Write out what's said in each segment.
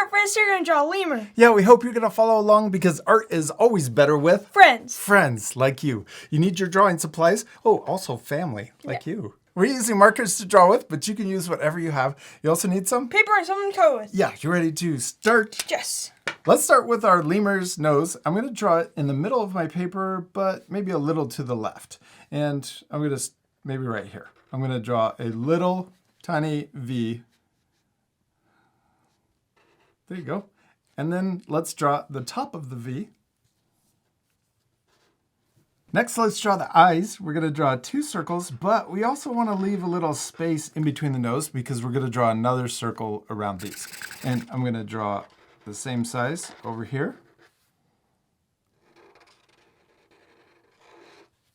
first you're going to draw a lemur. Yeah, we hope you're going to follow along because art is always better with Friends. Friends like you. You need your drawing supplies. Oh, also family like you. We're using markers to draw with, but you can use whatever you have. You also need some Paper and something to color with. Yeah, you ready to start? Yes. Let's start with our lemur's nose. I'm going to draw it in the middle of my paper, but maybe a little to the left. And I'm going to, maybe right here. I'm going to draw a little tiny V. There you go. And then let's draw the top of the V. Next, let's draw the eyes. We're going to draw 2 circles, but we also want to leave a little space in between the nose because we're going to draw another circle around these. And I'm going to draw the same size over here.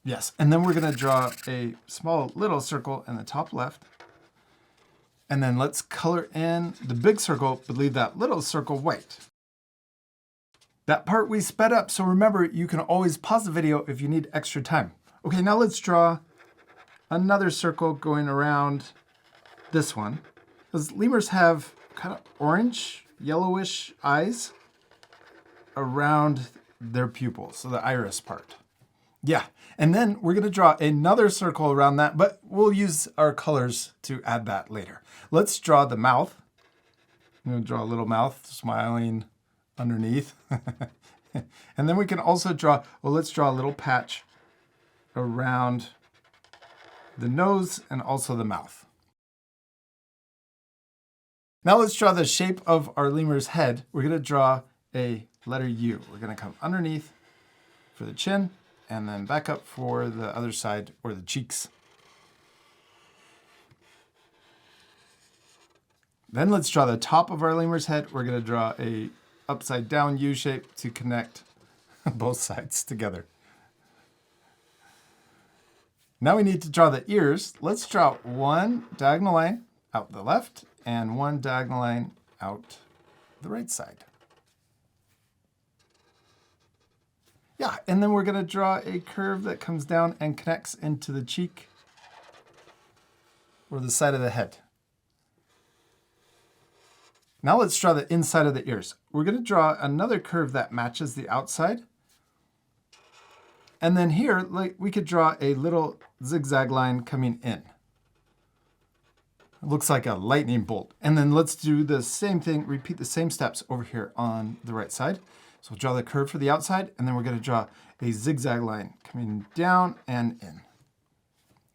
Yes, and then we're going to draw a small little circle in the top left. And then let's color in the big circle, but leave that little circle white. That part we sped up, so remember, you can always pause the video if you need extra time. Okay, now let's draw another circle going around this one. Because lemurs have kind of orange, yellowish eyes around their pupils, so the iris part. Yeah, and then we're going to draw another circle around that, but we'll use our colors to add that later. Let's draw the mouth. I'm going to draw a little mouth smiling underneath. And then we can also draw, well, let's draw a little patch around the nose and also the mouth. Now let's draw the shape of our lemur's head. We're going to draw a letter U. We're going to come underneath for the chin and then back up for the other side or the cheeks. Then let's draw the top of our lemur's head. We're going to draw a upside down U shape to connect both sides together. Now we need to draw the ears. Let's draw one diagonal line out the left and one diagonal line out the right side. Yeah, and then we're going to draw a curve that comes down and connects into the cheek or the side of the head. Now let's draw the inside of the ears. We're going to draw another curve that matches the outside. And then here, like, we could draw a little zigzag line coming in. It looks like a lightning bolt. And then let's do the same thing, repeat the same steps over here on the right side. So we'll draw the curve for the outside, and then we're going to draw a zigzag line coming down and in.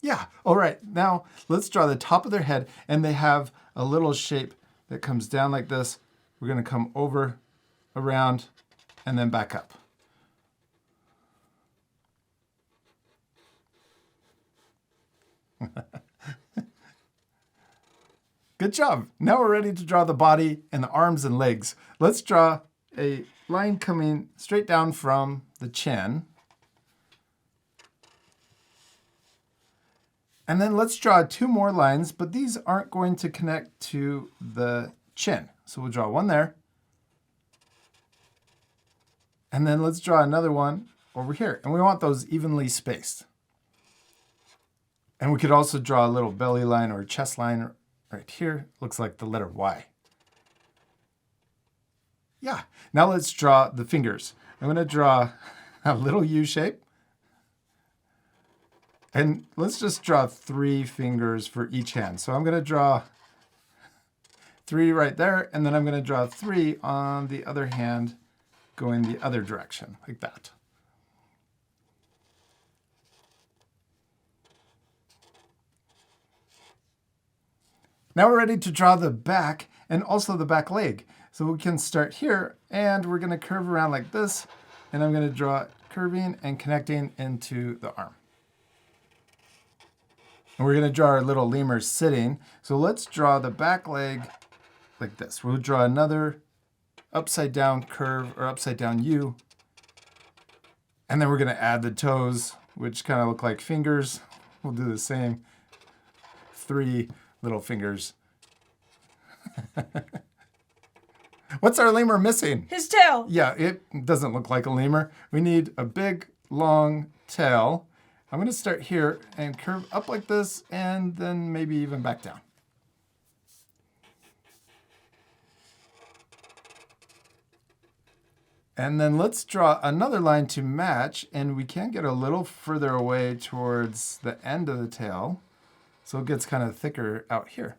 Yeah, all right, now let's draw the top of their head, and they have a little shape that comes down like this. We're going to come over, around, and then back up. Good job. Now we're ready to draw the body and the arms and legs. Let's draw a line coming straight down from the chin. And then let's draw 2 more lines, but these aren't going to connect to the chin. So we'll draw one there. And then let's draw another one over here. And we want those evenly spaced. And we could also draw a little belly line or chest line right here. Looks like the letter Y. Yeah, now let's draw the fingers. I'm going to draw a little U shape. And let's just draw 3 fingers for each hand. So I'm going to draw 3 right there, and then I'm going to draw 3 on the other hand going the other direction, like that. Now we're ready to draw the back and also the back leg. So we can start here, and we're going to curve around like this, and I'm going to draw curving and connecting into the arm. And we're going to draw our little lemur sitting. So let's draw the back leg like this. We'll draw another upside down curve or upside down U. And then we're going to add the toes, which kind of look like fingers. We'll do the same. 3 little fingers. What's our lemur missing? His tail. Yeah, it doesn't look like a lemur. We need a big, long tail. I'm going to start here and curve up like this, and then maybe even back down. And then let's draw another line to match, and we can get a little further away towards the end of the tail, so it gets kind of thicker out here.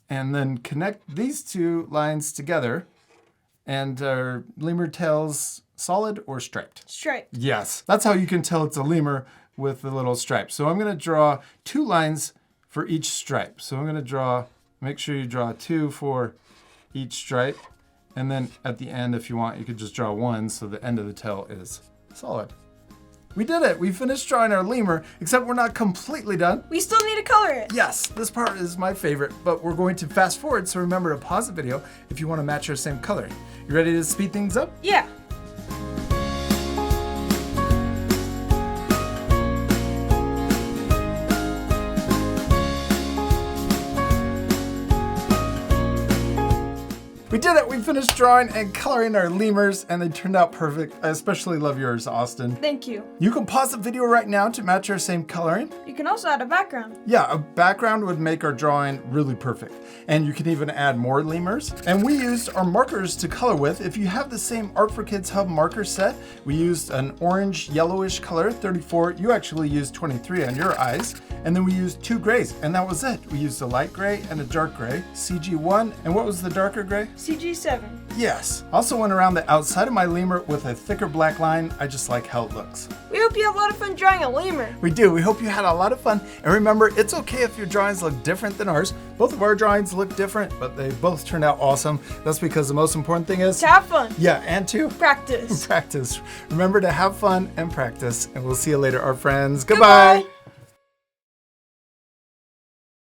And then connect these two lines together. And are lemur tails solid or striped? Striped. Yes, that's how you can tell it's a lemur with the little stripes. So I'm going to draw 2 lines for each stripe. So I'm going to draw, make sure you draw 2 for each stripe. And then at the end, if you want, you could just draw 1 so the end of the tail is solid. We did it. We finished drawing our lemur, except we're not completely done. We still need to color it. Yes, this part is my favorite, but we're going to fast forward, so remember to pause the video if you want to match our same color. You ready to speed things up? Yeah. We did it! We finished drawing and coloring our lemurs, and they turned out perfect. I especially love yours, Austin. Thank you. You can pause the video right now to match our same coloring. You can also add a background. Yeah, a background would make our drawing really perfect. And you can even add more lemurs. And we used our markers to color with. If you have the same Art for Kids Hub marker set, we used an orange yellowish color, 34. You actually used 23 on your eyes. And then we used 2 grays, and that was it. We used a light gray and a dark gray, CG1. And what was the darker gray? CG7. Yes. Also went around the outside of my lemur with a thicker black line. I just like how it looks. We hope you have a lot of fun drawing a lemur. We do. We hope you had a lot of fun. And remember, it's okay if your drawings look different than ours. Both of our drawings look different, but they both turned out awesome. That's because the most important thing is To have fun. yeah, and to Practice. practice. Remember to have fun and practice. And we'll see you later, our friends. Goodbye.